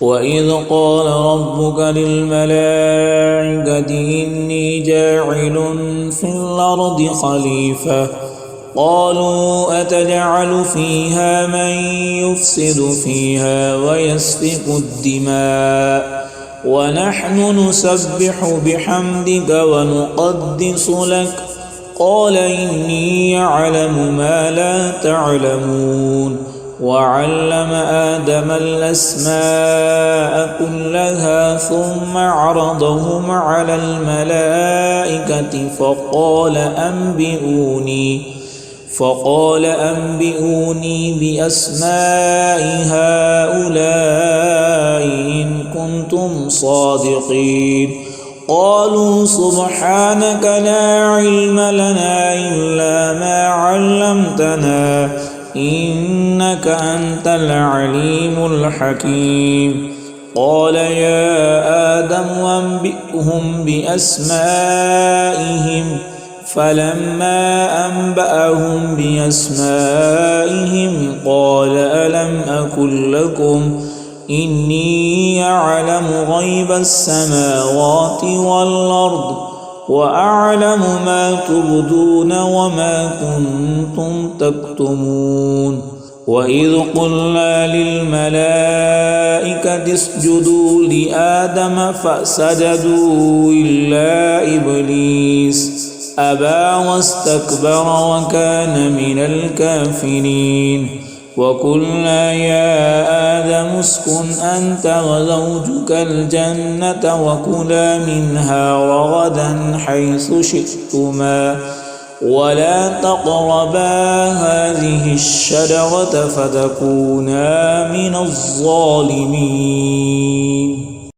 وإذ قال ربك للملائكة إني جاعل في الأرض خليفة قالوا أتجعل فيها من يفسد فيها ويسفك الدماء ونحن نسبح بحمدك ونقدس لك قال إني أعلم ما لا تعلمون وعلم آدم الأسماء كلها ثم عرضهم على الملائكة فقال أنبئوني بأسماء هؤلاء إن كنتم صادقين قالوا سبحانك لا علم لنا إلا ما علمتنا إنك أنت العليم الحكيم قال يا آدم أنبئهم بأسمائهم فلما أنبأهم بأسمائهم قال ألم أقل لكم إني أعلم غيب السماوات والأرض وأعلم ما تبدون وما كنتم تكتمون وإذ قلنا للملائكة اسجدوا لآدم فسجدوا إلا إبليس أبى واستكبر وكان من الكافرين وقلنا يا آدم اسكن أنت وزوجك الجنة وكلا منها رغدا حيث شئتما ولا تقربا هذه الشجرة فتكونا من الظالمين